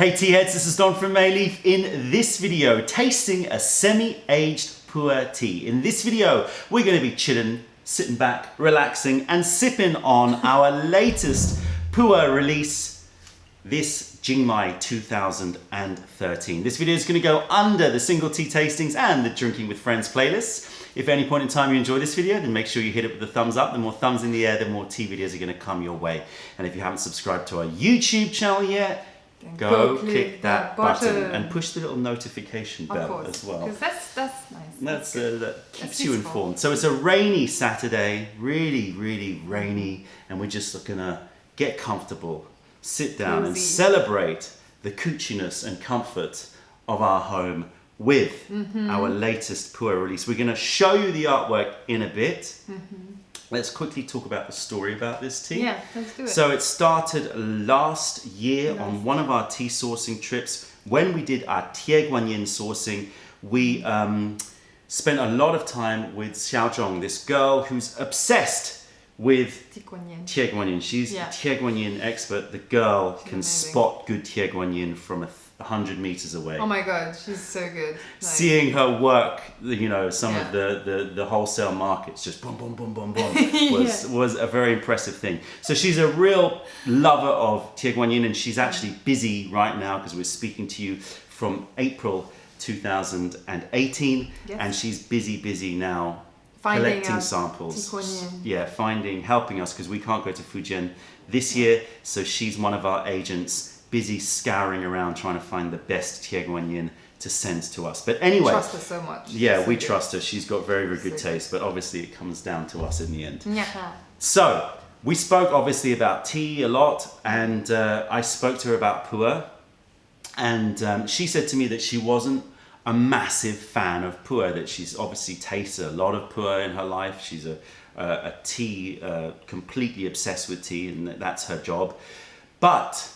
Hey tea heads, this is Don from Mayleaf. In this video, tasting a semi-aged pu'er tea. In this video, we're going to be chilling, sitting back, relaxing and sipping on our latest pu'er release, this Jing Mai 2013. This video is going to go under the single tea tastings and the drinking with friends playlists. If at any point in time you enjoy this video, then make sure you hit it with the thumbs up. The more thumbs in the air, the more tea videos are going to come your way. And if you haven't subscribed to our YouTube channel yet, go click that button and push the little notification bell as well. Because that's nice. That keeps you informed. So it's a rainy Saturday, really rainy, and we're just gonna get comfortable, sit down and celebrate the coochiness and comfort of our home with our latest pu'er release. We're gonna show you the artwork in a bit. Let's quickly talk about the story about this tea. Yeah, let's do it. So it started last year on one of our tea sourcing trips. When we did our Tie Guanyin sourcing, we spent a lot of time with Xiaozhong, this girl who's obsessed with Tie Guanyin. She's a Tie Guanyin expert. The girl can spot good Tie Guanyin from 100 meters away. Oh my god, she's so good. Seeing her work, you know, some of the wholesale markets just boom was a very impressive thing. So she's a real lover of Tie Guanyin, and she's actually busy right now because we're speaking to you from April 2018, and she's busy now collecting samples. Helping us because we can't go to Fujian this year, so she's one of our agents, busy scouring around trying to find the best Tie Guanyin to send to us. But anyway, we trust her so much. Yeah, we trust her. She's got very good taste, but obviously it comes down to us in the end. So we spoke obviously about tea a lot, and I spoke to her about pu'er, and she said to me that she wasn't a massive fan of pu'er, that she's obviously tasted a lot of pu'er in her life. She's a tea, completely obsessed with tea, and that's her job. But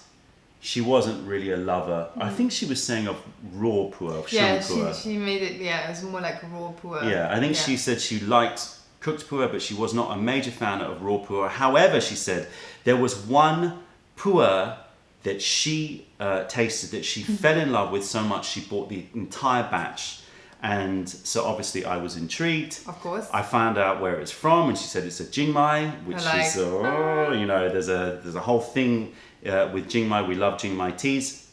she wasn't really a lover. I think she was saying of raw pu'er, Sheng Gushu. She made it, it was more like raw pu'er. Yeah, I think she said she liked cooked pu'er, but she was not a major fan of raw pu'er. However, she said there was one pu'er that she tasted that she fell in love with so much she bought the entire batch. And so obviously I was intrigued. Of course. I found out where it's from, and she said it's a Jing Mai, which is, you know, there's a whole thing with Jing Mai. We love Jing Mai teas.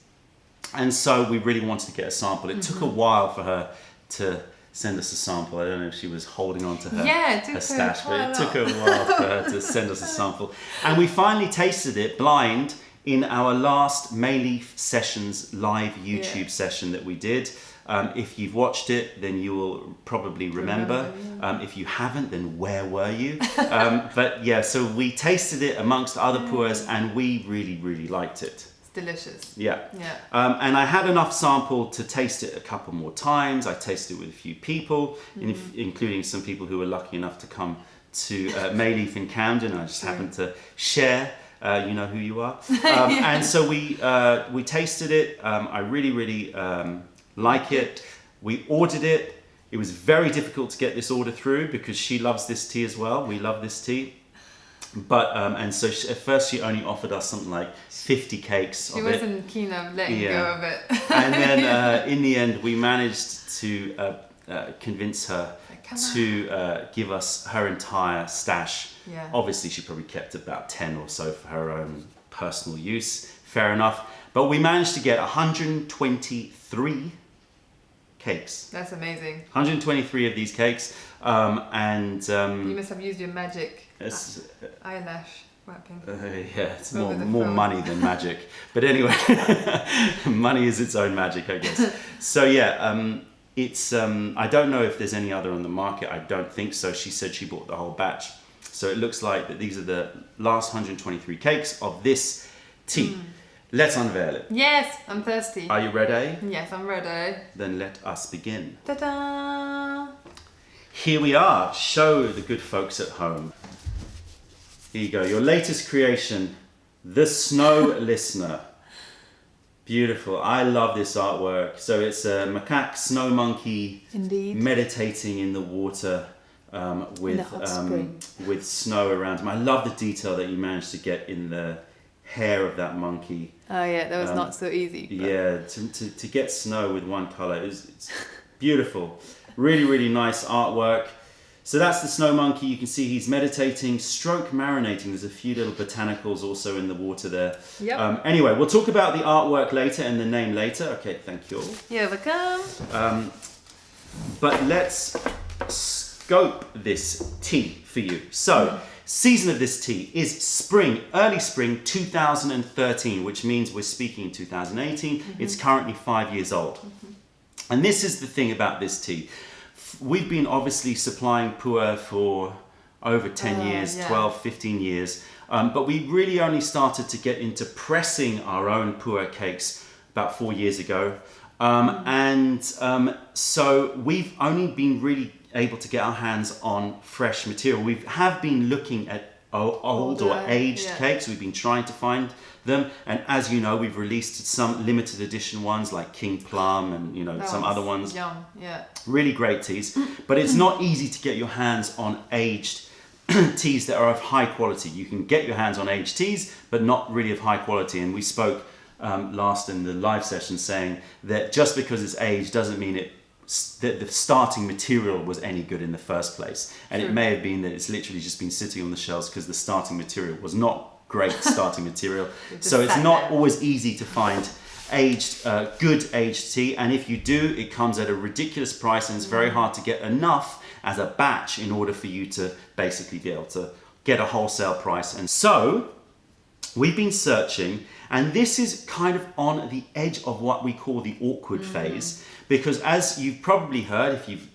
And so we really wanted to get a sample. It took a while for her to send us a sample. I don't know if she was holding on to her stash, but it took a while for her to send us a sample. And we finally tasted it blind in our last Mayleaf Sessions live YouTube session that we did. If you've watched it, then you will probably remember. If you haven't, then where were you? But yeah, so we tasted it amongst other pu'ers, and we really liked it. It's delicious. Yeah. And I had enough sample to taste it a couple more times. I tasted it with a few people, including some people who were lucky enough to come to Mayleaf in Camden. I just happened to share. You know who you are. And so we tasted it. I really like it. We ordered it. It was very difficult to get this order through because she loves this tea as well. We love this tea. But and so at first she only offered us something like 50 cakes of it. She wasn't keen on letting go of it. And then in the end we managed to convince her to give us her entire stash. Obviously she probably kept about 10 or so for her own personal use. Fair enough. But we managed to get 123 cakes. That's amazing. 123 of these cakes. And you must have used your magic eyelash wrapping. It's more money than magic. But anyway, money is its own magic, I guess. So yeah, it's I don't know if there's any other on the market. I don't think so. She said she bought the whole batch. So it looks like that these are the last 123 cakes of this tea. Let's unveil it. Yes, I'm thirsty. Are you ready? Yes, I'm ready. Then let us begin. Ta-da! Here we are. Show the good folks at home. Here you go. Your latest creation, The Snow Listener. Beautiful. I love this artwork. So it's a macaque snow monkey meditating in the water with snow around him. I love the detail that you managed to get in the hair of that monkey. Oh yeah, that was not so easy. But. Yeah, to get snow with one color it's beautiful. Really, really nice artwork. So that's the snow monkey. You can see he's meditating, stroke marinating. There's a few little botanicals also in the water there. Yep. Anyway, we'll talk about the artwork later and the name later. Okay, thank you all. You're welcome. But let's scope this tea for you. So, season of this tea is spring, early spring 2013, which means we're speaking in 2018. It's currently 5 years old. And this is the thing about this tea. We've been obviously supplying PuErh for over 10 years, 12, 15 years. But we really only started to get into pressing our own PuErh cakes about 4 years ago. So we've only been really able to get our hands on fresh material. We have been looking at old or aged cakes. We've been trying to find them, and as you know, we've released some limited edition ones like King Plum and some other ones. Yum, yeah. Really great teas, but it's not easy to get your hands on aged teas that are of high quality. You can get your hands on aged teas, but not really of high quality. And we spoke last in the live session saying that just because it's aged doesn't mean that the starting material was any good in the first place. And it may have been that it's literally just been sitting on the shelves because the starting material was not great starting material. So it's not always easy to find good aged tea. And if you do, it comes at a ridiculous price, and it's very hard to get enough as a batch in order for you to basically be able to get a wholesale price. And so we've been searching, and this is kind of on the edge of what we call the awkward phase, because as you've probably heard, if you've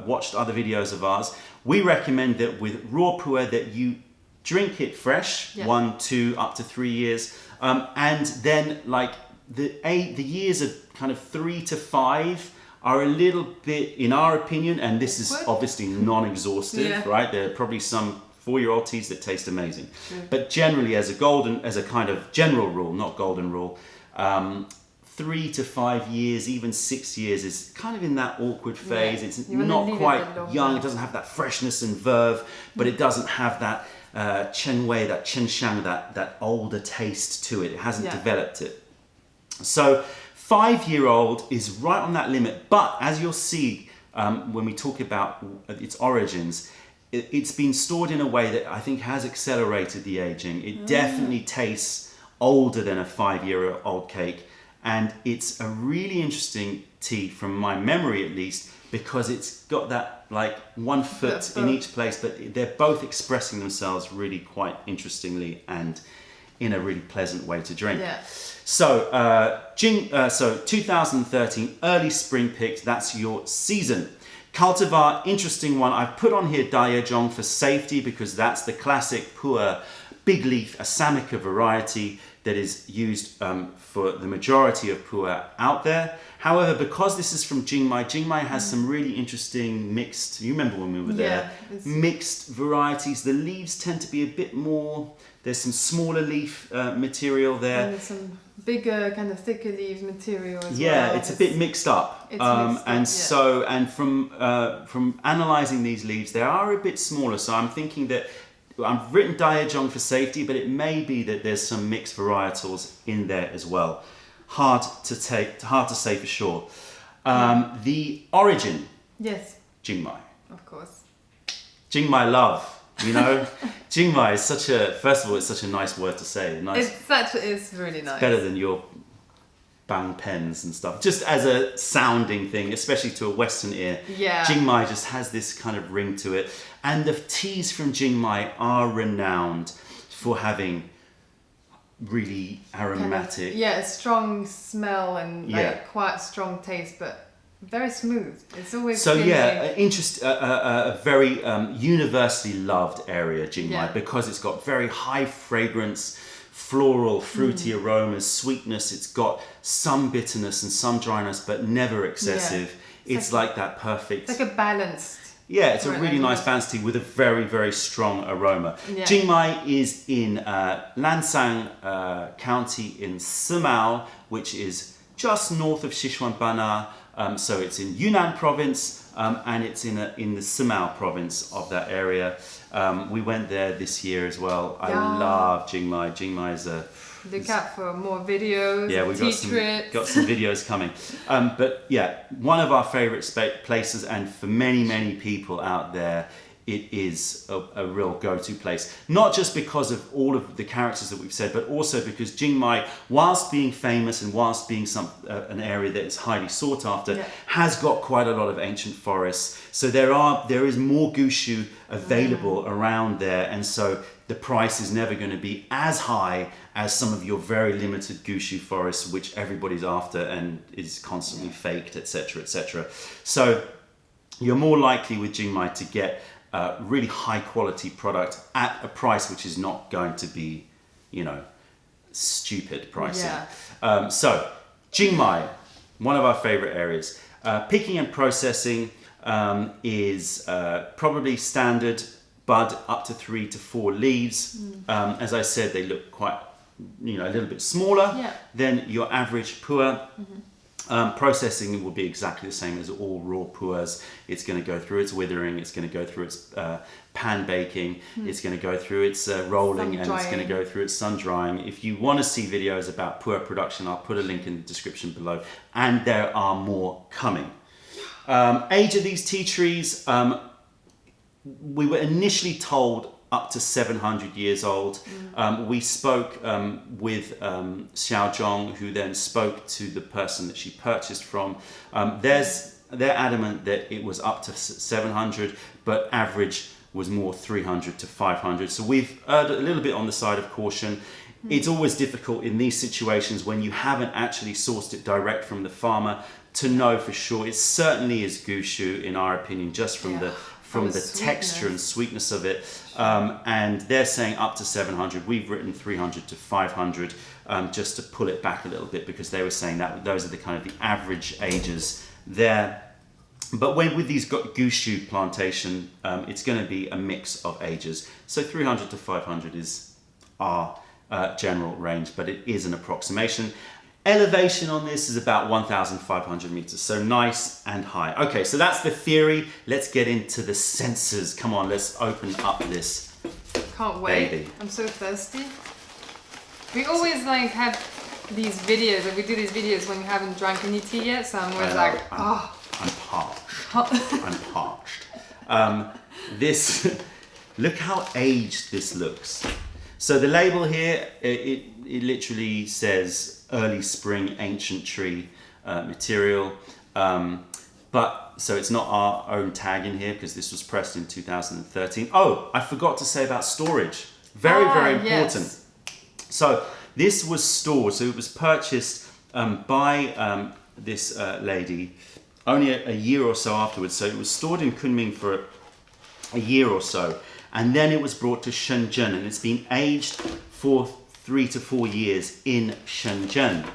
watched other videos of ours, we recommend that with raw PuErh that you drink it fresh, 1, 2, up to 3 years, and then like the years of kind of 3 to 5 are a little bit, in our opinion, and this is obviously non-exhaustive, right? There are probably some 4-year-old teas that taste amazing, but generally, as a kind of general rule, not golden rule, 3 to 5 years, even 6 years is kind of in that awkward phase. It's not quite young. It doesn't have that freshness and verve, but it doesn't have that chen wei, that chen shang, that older taste to it. It hasn't developed it. So 5-year-old is right on that limit. But as you'll see when we talk about its origins, it's been stored in a way that I think has accelerated the aging. It definitely tastes older than a 5-year-old cake. And it's a really interesting tea, from my memory at least, because it's got that like 1 foot in each place, but they're both expressing themselves really quite interestingly and in a really pleasant way to drink. Yeah. So, so 2013, early spring picked, that's your season. Cultivar, interesting one. I've put on here Daejong for safety because that's the classic PuErh big leaf Assamica variety that is used for the majority of PuErh out there. However, because this is from Jing Mai has some really interesting mixed, you remember when we were there, mixed varieties. The leaves tend to be a bit more, there's some smaller leaf material there. And some bigger, kind of thicker leaves material as well. Yeah, it's a bit mixed up. It's mixed and up, so, and from analysing these leaves, they are a bit smaller. So I'm thinking that I've written Daejong for safety, but it may be that there's some mixed varietals in there as well. Hard to say for sure. The origin. Yes. Jing Mai. Of course. Jing Mai love. You know, Jing Mai is first of all, it's such a nice word to say. It's really nice. It's better than your bang pens and stuff. Just as a sounding thing, especially to a Western ear. Yeah. Jing Mai just has this kind of ring to it. And the teas from Jing Mai are renowned for having really aromatic. Kind of, a strong smell and quite strong taste, but very smooth. It's always so a very universally loved area, Jing Mai, because it's got very high fragrance, floral, fruity aromas, sweetness. It's got some bitterness and some dryness, but never excessive. It's like that perfect. It's like a balanced. Yeah, it's a really nice balanced tea with a very, very strong aroma. Yeah. Jing Mai is in Lansang County in Simao, which is just north of Sichuan-Bana. So it's in Yunnan province, and it's in the Simao province of that area. We went there this year as well. I love Jing Mai. Jing Mai is Look out for more videos. Yeah, we've got some videos coming. But yeah, one of our favourite places, and for many, many people out there, it is a real go-to place. Not just because of all of the characters that we've said, but also because Jing Mai, whilst being famous and whilst being an area that is highly sought after, has got quite a lot of ancient forests. So there is more Gushu available around there, and so the price is never going to be as high as some of your very limited Gushu forests, which everybody's after and is constantly faked, etc., etc. So you're more likely with Jing Mai to get really high quality product at a price which is not going to be, stupid pricing. So Jing Mai, one of our favorite areas. Picking and processing is probably standard bud up to 3 to 4 leaves. As I said, they look quite, a little bit smaller than your average pu'er. Processing will be exactly the same as all raw pu'ers. It's going to go through its withering, it's going to go through its pan baking, it's going to go through its rolling, and it's going to go through its sun drying. If you want to see videos about pu'er production, I'll put a link in the description below, and there are more coming. Age of these tea trees, we were initially told up to 700 years old. We spoke with Xiaozhong, who then spoke to the person that she purchased from. They're adamant that it was up to 700, but average was more 300 to 500. So we've erred a little bit on the side of caution. It's always difficult in these situations when you haven't actually sourced it direct from the farmer to know for sure. It certainly is Gushu, in our opinion, just from the texture and sweetness of it. And they're saying up to 700. We've written 300 to 500 just to pull it back a little bit, because they were saying that those are the kind of the average ages there. But with these Gushu plantation, it's going to be a mix of ages. So 300 to 500 is our general range, but it is an approximation. Elevation on this is about 1,500 meters, so nice and high. Okay, so that's the theory. Let's get into the sensors. Come on, let's open up this. Can't wait. Baby. I'm so thirsty. We always have these videos, and we do these videos when we haven't drank any tea yet, so I'm always I'm parched. I'm parched. Look how aged this looks. So the label here, it literally says early spring ancient tree material, but so it's not our own tag in here because this was pressed in 2013. Oh, I forgot to say about storage. Very important. Yes. So this was stored, so it was purchased by this lady only a year or so afterwards. So it was stored in Kunming for a year or so, and then it was brought to Shenzhen, and it's been aged for 3 to 4 years in Shenzhen.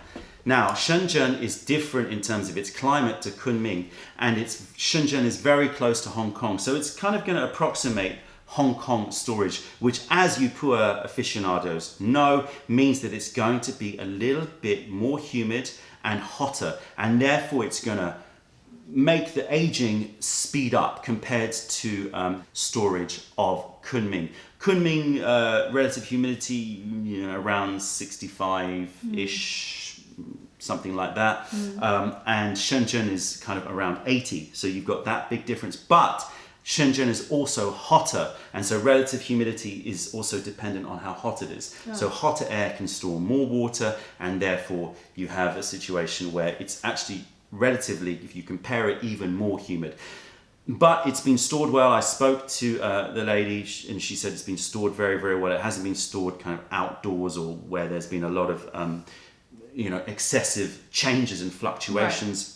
Now, Shenzhen is different in terms of its climate to Kunming, and Shenzhen is very close to Hong Kong, so it's kind of going to approximate Hong Kong storage, which, as you pu'er aficionados know, means that it's going to be a little bit more humid and hotter, and therefore it's going to make the aging speed up compared to storage of Kunming. Kunming relative humidity, around 65-ish, something like that. And Shenzhen is kind of around 80. So you've got that big difference. But Shenzhen is also hotter, and so relative humidity is also dependent on how hot it is. So hotter air can store more water, and therefore you have a situation where it's actually relatively, if you compare it, even more humid. But it's been stored well. I spoke to the lady, and she said it's been stored very, very well. It hasn't been stored kind of outdoors or where there's been a lot of excessive changes and fluctuations. Right.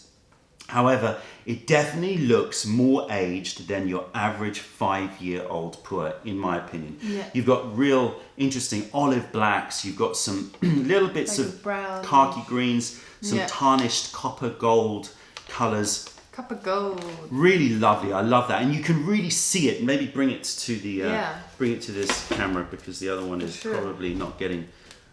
However, it definitely looks more aged than your average 5-year-old pu'er, in my opinion. You've got real interesting olive blacks. You've got some little bits of brown, khaki greens, some tarnished copper gold colors. Copper gold. Really lovely. I love that, and you can really see it. Maybe bring it to this camera, because the other one is probably not getting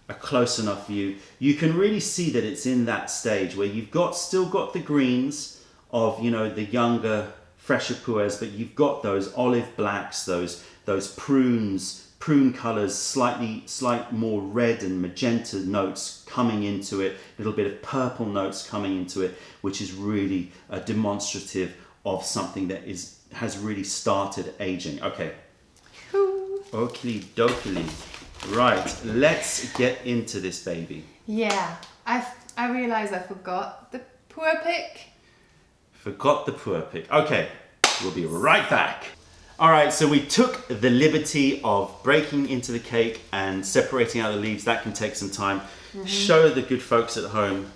a close enough view. You can really see that it's in that stage where you've still got the greens of the younger, fresher pu'ers, but you've got those olive blacks, those prunes prune colors, slight more red and magenta notes coming into it, a little bit of purple notes coming into it, which is really demonstrative of something that has really started aging. Okay. Okie dokie. Right, let's get into this baby. Yeah, I realized I forgot the PuErh pick. Forgot the PuErh pick. Okay, we'll be right back. All right, so we took the liberty of breaking into the cake and separating out the leaves. That can take some time. Show the good folks at home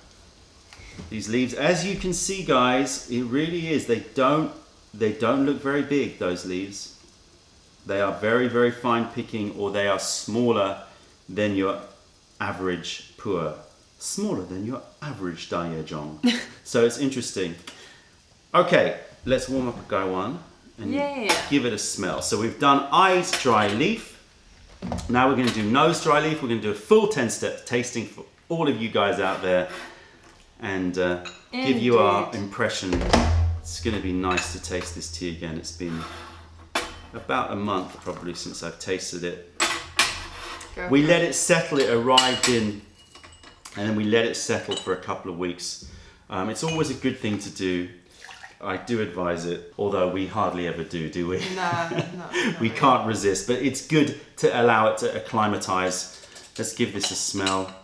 these leaves. As you can see, guys, it really is. They don't look very big, those leaves. They are very, very fine picking, or they are smaller than your average PuErh. Smaller than your average Daiyejong. So it's interesting. Okay, let's warm up a guy one and give it a smell. So we've done eyes dry leaf. Now we're going to do nose dry leaf. We're going to do a full 10-step tasting for all of you guys out there and give you our impression. It's going to be nice to taste this tea again. It's been about a month probably since I've tasted it. We let it settle. It arrived in, and then we let it settle for a couple of weeks. It's always a good thing to do. I do advise it, although we hardly ever do we? No. We can't resist, but it's good to allow it to acclimatize. Let's give this a smell.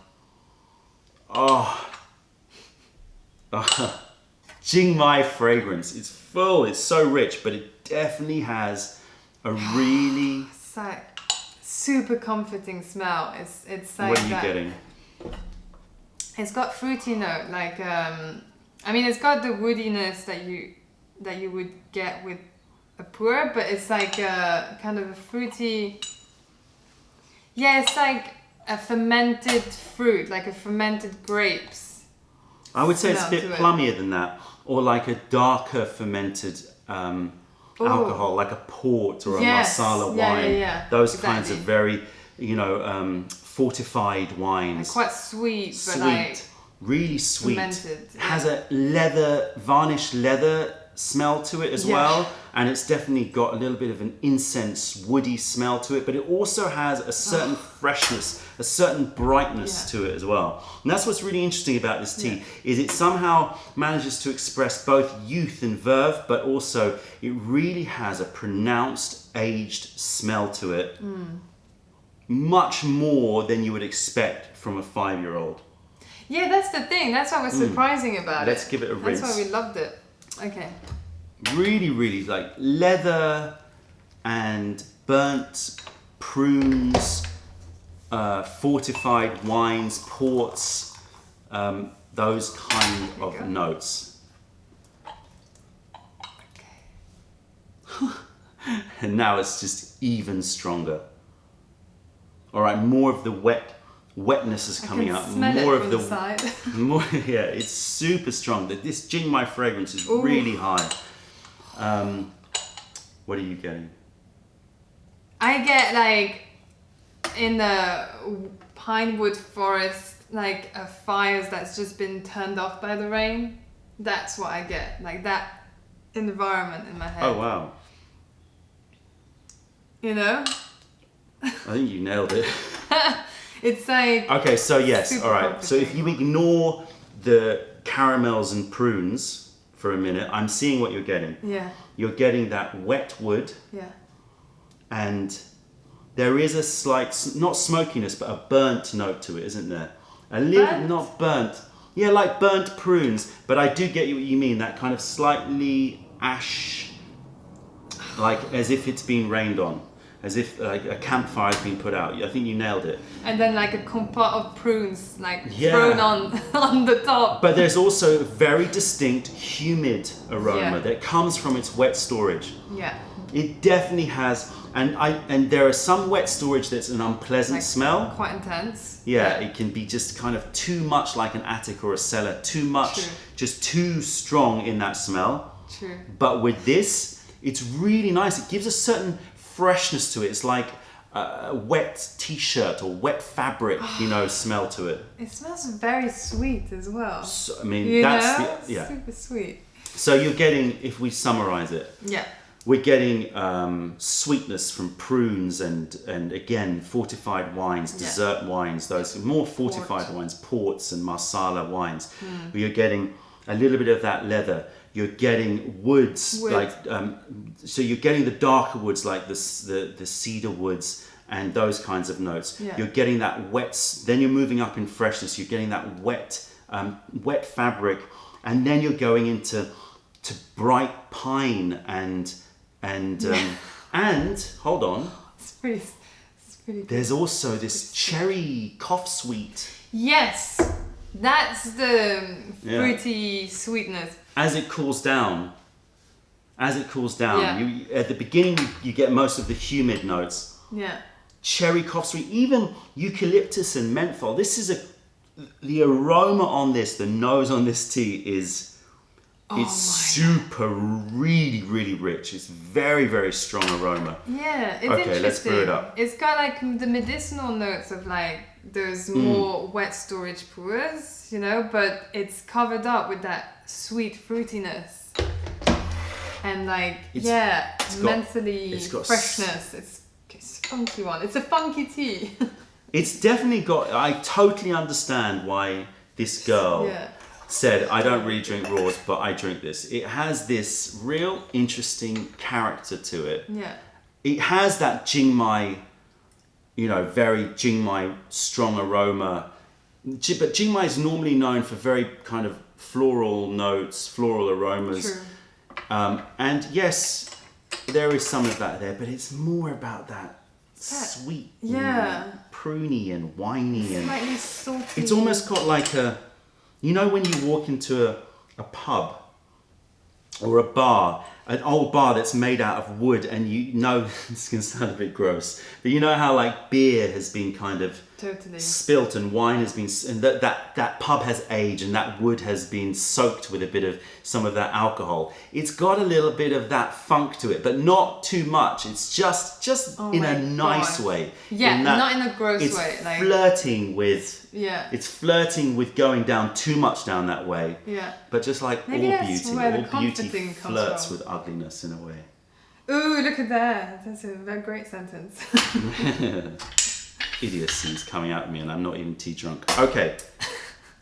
Jing Mai fragrance. It's full, it's so rich, but it definitely has a really... It's like super comforting smell. It's like what are you getting? It's got fruity note, like I mean, it's got the woodiness that you would get with a PuErh, but it's like a kind of a fruity. Yeah, it's like a fermented fruit, like a fermented grapes. I would say it's a bit plummier than that, or like a darker fermented alcohol, like a port or a marsala wine. Yeah. Those kinds of very, fortified wines. Like quite sweet, but like really sweet. Fermented. Has a varnished leather smell to it as well, and it's definitely got a little bit of an incense woody smell to it, but it also has a certain freshness, a certain brightness to it as well. And that's what's really interesting about this tea, is it somehow manages to express both youth and verve, but also it really has a pronounced aged smell to it, much more than you would expect from a 5-year-old. Yeah, that's the thing. That's what was surprising about it. Let's give it a rinse. That's why we loved it. Okay. Really, really like leather and burnt prunes, fortified wines, ports, those kind of notes. Okay. And now it's just even stronger. All right, more of the wetness is coming out. More of the side. Yeah, it's super strong. This Jing Mai fragrance is really high. What are you getting? I get like in the pine wood forest, like a fires that's just been turned off by the rain. That's what I get, like that environment in my head. Oh wow. You know? I think you nailed it. It's like... Okay, so yes, all right. So if you ignore the caramels and prunes for a minute, I'm seeing what you're getting. Yeah. You're getting that wet wood. Yeah. And there is a slight, not smokiness, but a burnt note to it, isn't there? A little, not burnt. Yeah, like burnt prunes. But I do get what you mean, that kind of slightly ash, like as if it's been rained on. As if like a campfire has been put out. I think you nailed it. And then like a compote of prunes like thrown on the top. But there's also a very distinct humid aroma that comes from its wet storage. Yeah. It definitely has, and there are some wet storage that's an unpleasant smell. Quite intense. Yeah, it can be just kind of too much like an attic or a cellar. Too much, just too strong in that smell. True. But with this, it's really nice. It gives a certain freshness to it. It's like a wet t-shirt or wet fabric, smell to it. It smells very sweet as well. So, I mean, that's super sweet. So you're getting, if we summarize it, We're getting sweetness from prunes and again fortified wines, dessert wines, those more fortified wines, ports and marsala wines. You're getting a little bit of that leather. You're getting woods like so you're getting the darker woods like the cedar woods and those kinds of notes. You're getting that wet. Then you're moving up in freshness. You're getting that wet fabric, and then you're going into bright pine and hold on. It's pretty good. There's also this cherry cough sweet. Yes, that's the fruity sweetness. As it cools down, you, at the beginning you get most of the humid notes. Yeah. Cherry cough sweet, even eucalyptus and menthol. This is the aroma on this, the nose on this tea is. It's super, really, really rich. It's very, very strong aroma. Yeah, it's interesting. Okay, let's brew it up. It's got like the medicinal notes of like those more wet storage pu'ers, you know, but it's covered up with that sweet fruitiness. And like, mentally freshness. It's a funky one. It's a funky tea. It's definitely got, I totally understand why this girl... said, I don't really drink raws, but I drink this. It has this real interesting character to it. Yeah. It has that Jing Mai, very Jing Mai strong aroma. But Jing Mai is normally known for very kind of floral notes, floral aromas. True. And yes, there is some of that there, but it's more about that sweet, pruny and winey. Slightly salty. It's almost got like a... You know when you walk into a pub or a bar, an old bar that's made out of wood, and you know, this can sound a bit gross, but you know how like beer has been kind of spilt and wine has been, and that pub has aged and that wood has been soaked with a bit of some of that alcohol. It's got a little bit of that funk to it, but not too much. It's just in a nice way. Yeah, not in a gross way. It's flirting with... Yeah. It's flirting with going down too much down that way. Yeah. But just like Maybe all beauty comforting flirts from. with ugliness in a way. Ooh, look at that. That's a very great sentence. Idiocy is coming out of me and I'm not even tea drunk. Okay,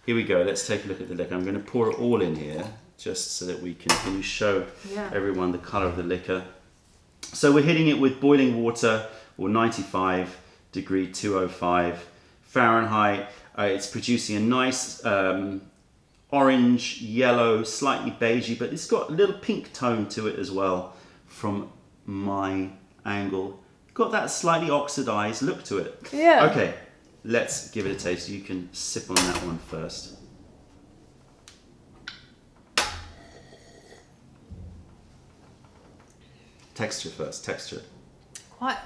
here we go. Let's take a look at the liquor. I'm going to pour it all in here just so that we can show everyone the colour of the liquor. So we're hitting it with boiling water, or 95 degree 205 Fahrenheit. It's producing a nice orange, yellow, slightly beigey, but it's got a little pink tone to it as well from my angle. Got that slightly oxidized look to it. Yeah. Okay, let's give it a taste. You can sip on that one first. Texture first, texture. Quite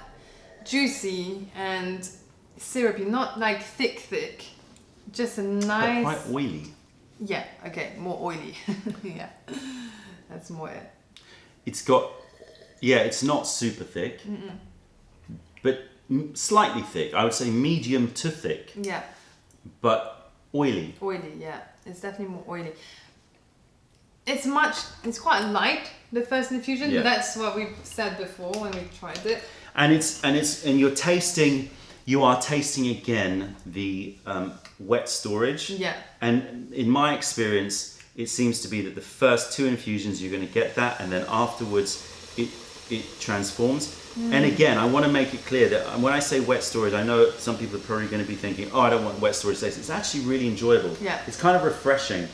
juicy and syrupy, not like thick. Just a nice... But quite oily. Yeah, okay, more oily. Yeah, that's more it. It's got... Yeah, it's not super thick, but slightly thick. I would say medium to thick. Yeah. But oily. Oily, yeah. It's definitely more oily. It's quite light, the first infusion. Yeah. That's what we said before when we tried it. And you are tasting again the wet storage. Yeah. And in my experience, it seems to be that the first two infusions you're going to get that, and then afterwards it transforms. And again, I want to make it clear that when I say wet storage, I know some people are probably going to be thinking, oh, I don't want wet storage taste. It's actually really enjoyable. Yeah. It's kind of refreshing.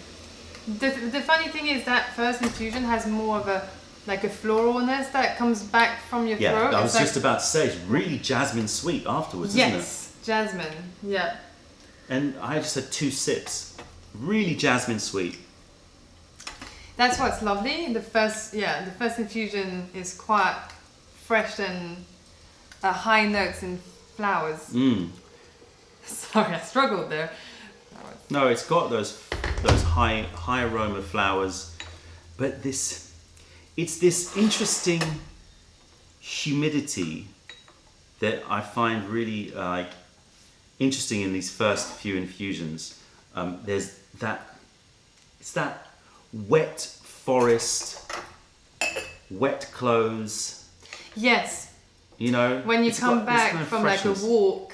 The funny thing is that first infusion has more of a floralness that comes back from your throat. Yeah, I was just about to say, it's really jasmine sweet afterwards, isn't it? Yes, jasmine, yeah. And I just had 2 sips. Really jasmine sweet. That's what's lovely. The first infusion is quite fresh and high notes in flowers. Sorry, I struggled there. No, it's got those high aroma flowers, but it's this interesting humidity that I find really interesting in these first few infusions. There's that wet forest wet clothes. Yes. You know, when you come back kind of from freshness. like a walk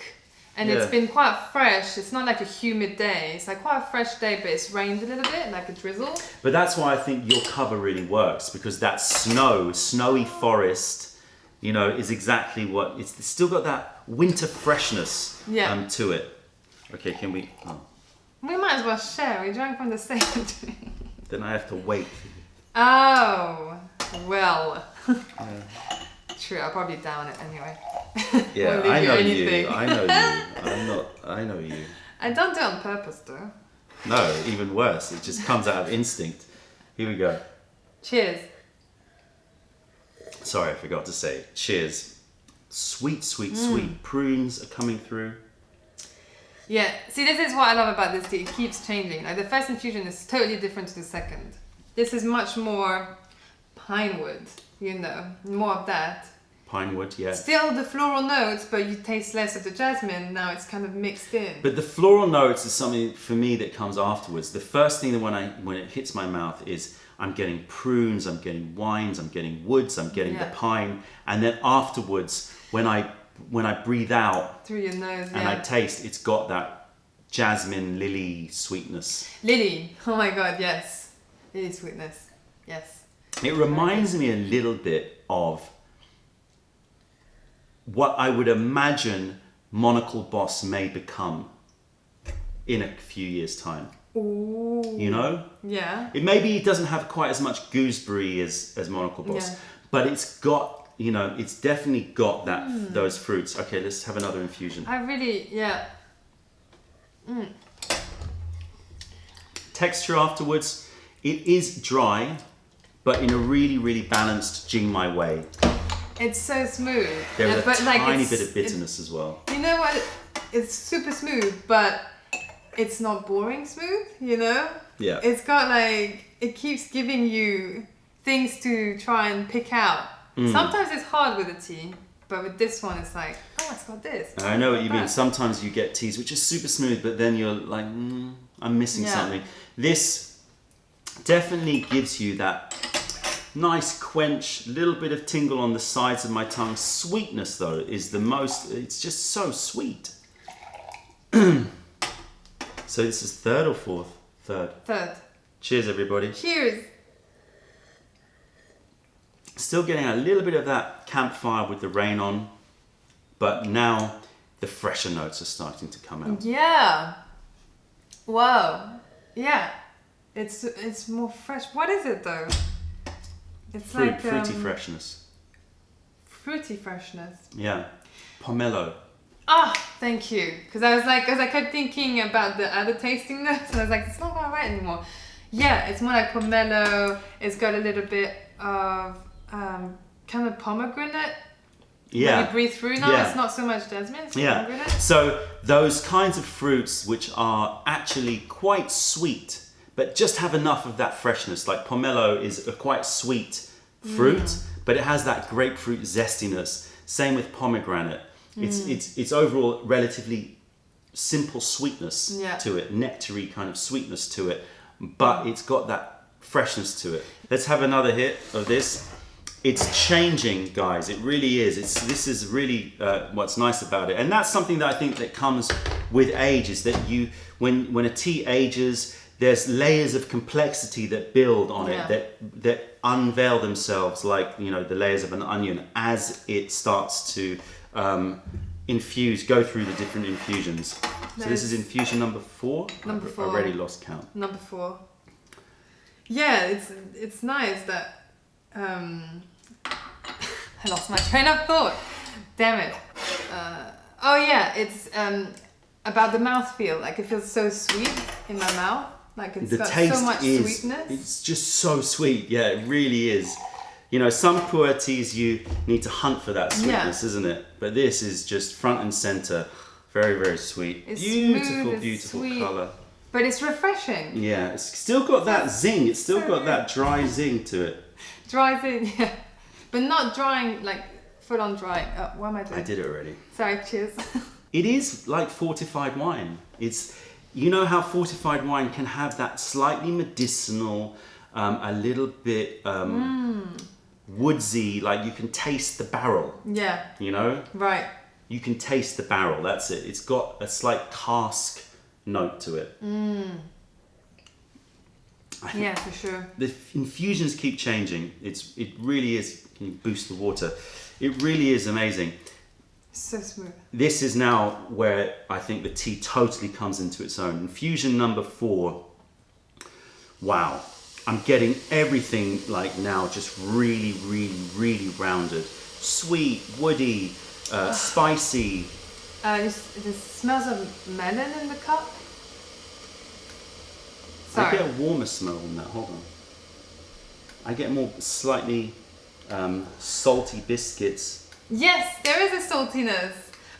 and Yeah. it's been quite fresh, it's not like a humid day, it's like quite a fresh day, but it's rained a little bit, like a drizzle. But that's why I think your cover really works, because that snowy forest, you know, is exactly what it's still got that winter freshness to it. Okay, can we? Oh. We might as well share. We drank from the same drink. Then I have to wait. Oh, well. True, I'll probably down it anyway. Yeah, Won't leave I know anything. you. I know you. I know you. I don't do it on purpose though. No, even worse. It just comes out of instinct. Here we go. Cheers. Sorry, I forgot to say. Cheers. Sweet, sweet, sweet. Prunes are coming through. Yeah, see, this is what I love about this tea. It keeps changing. Like the first infusion is totally different to the second. This is much more pine wood, you know, more of that. Pine wood, yeah. Still the floral notes, but you taste less of the jasmine. Now it's kind of mixed in. But the floral notes is something for me that comes afterwards. The first thing that when it hits my mouth is I'm getting prunes, I'm getting wines, I'm getting woods, I'm getting the pine, and then afterwards when I breathe out through your nose, and I taste, it's got that jasmine lily sweetness. Lily, oh my god, yes, lily sweetness, yes. It reminds me a little bit of what I would imagine Monocle Boss may become in a few years' time. Ooh. You know? Yeah. It doesn't have quite as much gooseberry as Monocle Boss, but it's got, you know, it's definitely got that those fruits. Okay, let's have another infusion. Texture afterwards, it is dry, but in a really, really balanced Jing Mai way. It's so smooth. There's a tiny bit of bitterness as well. You know what? It's super smooth, but it's not boring smooth, you know? Yeah. It's got like, it keeps giving you things to try and pick out. Sometimes it's hard with a tea, but with this one it's like, oh, it's got this. I know what you mean. Sometimes you get teas which are super smooth, but then you're like, I'm missing something. This definitely gives you that nice quench, little bit of tingle on the sides of my tongue. Sweetness though is the most, it's just so sweet. So this is third or fourth? Third. Cheers everybody. Cheers. Still getting a little bit of that campfire with the rain on, but now the fresher notes are starting to come out. Yeah. Wow. Yeah. It's more fresh. What is it though? It's fruity freshness. Fruity freshness. Yeah. Pomelo. Ah, thank you. Because I kept thinking about the other tasting notes, and I was like, it's not quite right anymore. Yeah, it's more like pomelo. It's got a little bit of kind of pomegranate. Yeah. When you breathe through now, it's not so much jasmine, it's pomegranate. So those kinds of fruits which are actually quite sweet, but just have enough of that freshness. Like pomelo is a quite sweet fruit, but it has that grapefruit zestiness. Same with pomegranate. It's overall relatively simple sweetness to it, nectary kind of sweetness to it, but it's got that freshness to it. Let's have another hit of this. It's changing, guys. It really is. This is really what's nice about it, and that's something that I think that comes with age. Is that when a tea ages, there's layers of complexity that build on it that unveil themselves, like the layers of an onion as it starts to go through the different infusions. So this is infusion number 4. Number 4. I already lost count. Number 4. Yeah, it's nice that. I lost my train of thought. Damn it. It's about the mouthfeel. Like it feels so sweet in my mouth. Like it's got so much sweetness. It's just so sweet. Yeah, it really is. Some pu'erh teas you need to hunt for that sweetness, isn't it? But this is just front and center. Very, very sweet. It's beautiful, smooth, beautiful sweet, colour. But it's refreshing. Yeah, it's still got that zing. It's still got that dry zing to it. Dry zing, yeah. But not drying, like full on dry. Oh, what am I doing? I did it already. Sorry, cheers. It is like fortified wine. It's, how fortified wine can have that slightly medicinal, a little bit woodsy, like you can taste the barrel. Yeah. You know? Right. You can taste the barrel, that's it. It's got a slight cask note to it. Yeah, for sure. The infusions keep changing. It really is. Can you boost the water? It really is amazing. So smooth. This is now where I think the tea totally comes into its own. Infusion number 4. Wow. I'm getting everything like now just really, really, really rounded. Sweet, woody, spicy. This smells of melon in the cup. Sorry. I get a warmer smell than that. Hold on. I get more slightly salty biscuits. Yes, there is a saltiness,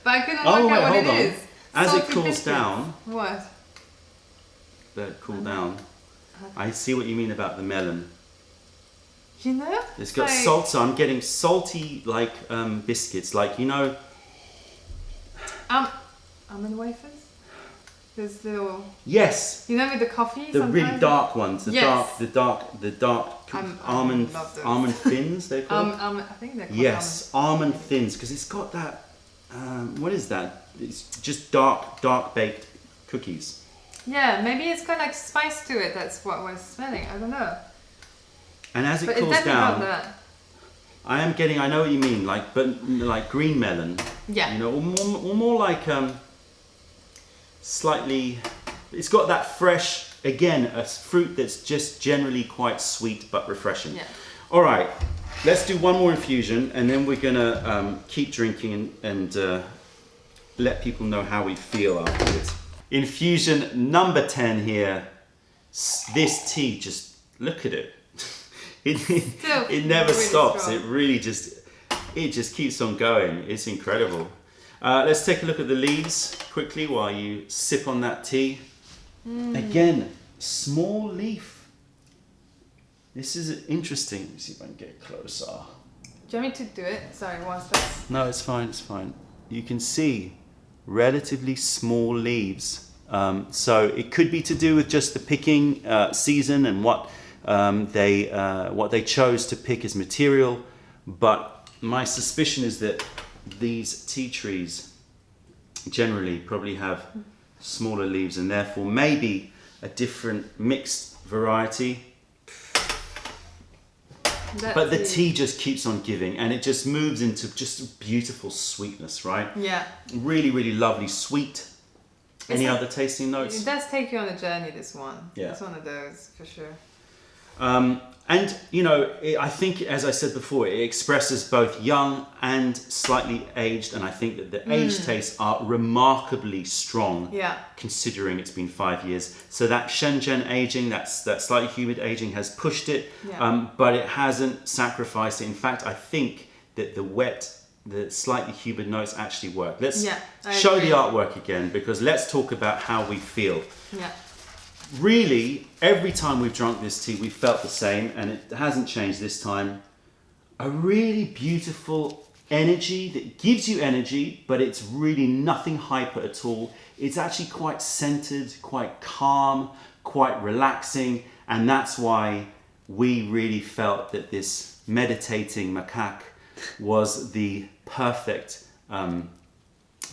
but I couldn't work out what it is. As Salty it cools biscuits. down, What? let it cool down. I see what you mean about the melon. You know? It's got like, salt, so I'm getting salty like biscuits, like you know. Almond wafers. There's little. Yes. You know, with the coffee. The sometimes? really dark ones, the Yes. dark almond love those. almond thins. They're called. I think they're called Yes, almond thins, because it's got that. What is that? It's just dark baked cookies. Yeah, maybe it's got like spice to it. That's what we're smelling. I don't know. And as it But cools it's definitely down, got that. I am getting. I know what you mean, like green melon. Yeah. You know, or more like slightly. It's got that fresh. Again, a fruit that's just generally quite sweet but refreshing. Yeah. All right, let's do one more infusion, and then we're gonna keep drinking and let people know how we feel afterwards. Infusion number 10 here. This tea, just look at it. It never really stops. strong. It just keeps on going. It's incredible. Let's take a look at the leaves quickly while you sip on that tea. Again, small leaf. This is interesting. Let me see if I can get closer. Do you want me to do it? Sorry, whilst that's... No, it's fine. It's fine. You can see relatively small leaves. So it could be to do with just the picking season and what they chose to pick as material. But my suspicion is that these tea trees generally probably have smaller leaves and therefore maybe a different mixed variety. But the tea just keeps on giving, and it just moves into just beautiful sweetness, right? Yeah. Really, really lovely sweet. Any other tasting notes? It does take you on a journey, this one. Yeah. It's one of those, for sure. And, you know, I think, as I said before, it expresses both young and slightly aged, and I think that the aged tastes are remarkably strong, Yeah. considering it's been 5 years. So that Shenzhen aging, that slightly humid aging has pushed it, Yeah. but it hasn't sacrificed it. In fact, I think that the slightly humid notes actually work. Let's show the artwork again, because let's talk about how we feel. Yeah. Really, every time we've drunk this tea, we've felt the same, and it hasn't changed this time. A really beautiful energy that gives you energy, but it's really nothing hyper at all. It's actually quite centered, quite calm, quite relaxing, and that's why we really felt that this meditating macaque was the perfect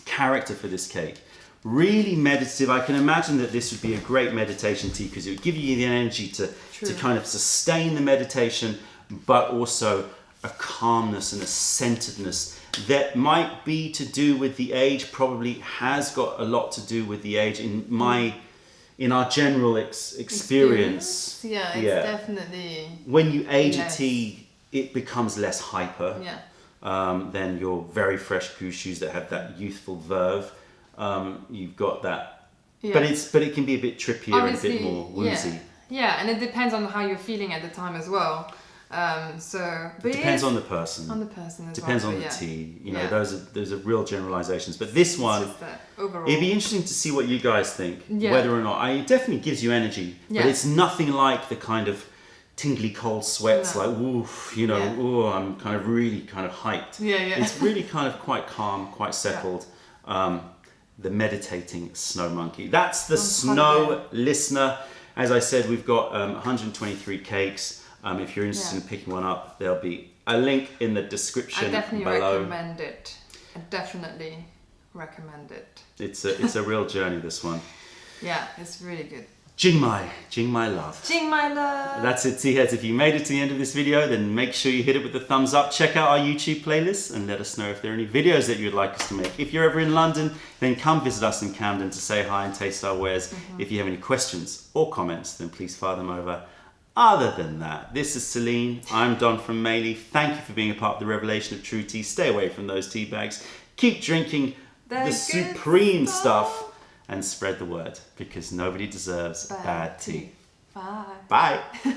character for this cake. Really meditative. I can imagine that this would be a great meditation tea because it would give you the energy to kind of sustain the meditation, but also a calmness and a centeredness that might be to do with the age, probably has got a lot to do with the age in our general experience. Yeah, it's definitely... When you age a tea, it becomes less hyper than your very fresh Gushus that have that youthful verve. You've got that, but it can be a bit trippier. Obviously, and a bit more woozy. Yeah, and it depends on how you're feeling at the time as well. But it depends on the person. On the person as depends well. on the tea. You know, those are real generalizations. But this one, it'd be interesting to see what you guys think. Yeah. Whether or not, it definitely gives you energy, but it's nothing like the kind of tingly cold sweats, like woof, you know, oh, I'm kind of really kind of hyped. Yeah. It's really kind of quite calm, quite settled. The meditating snow monkey. That's the snow listener. As I said, we've got 123 cakes. If you're interested in picking one up, there'll be a link in the description I definitely below. recommend it. I definitely recommend it. It's a real journey, this one. Yeah, it's really good. Jing Mai love. Jing Mai love. That's it, tea heads. If you made it to the end of this video, then make sure you hit it with the thumbs up. Check out our YouTube playlist and let us know if there are any videos that you'd like us to make. If you're ever in London, then come visit us in Camden to say hi and taste our wares. If you have any questions or comments, then please fire them over. Other than that, this is Celine. I'm Don from Maylie. Thank you for being a part of the revelation of true tea. Stay away from those tea bags. Keep drinking the supreme stuff. And spread the word, because nobody deserves bad tea. Bye. Bye.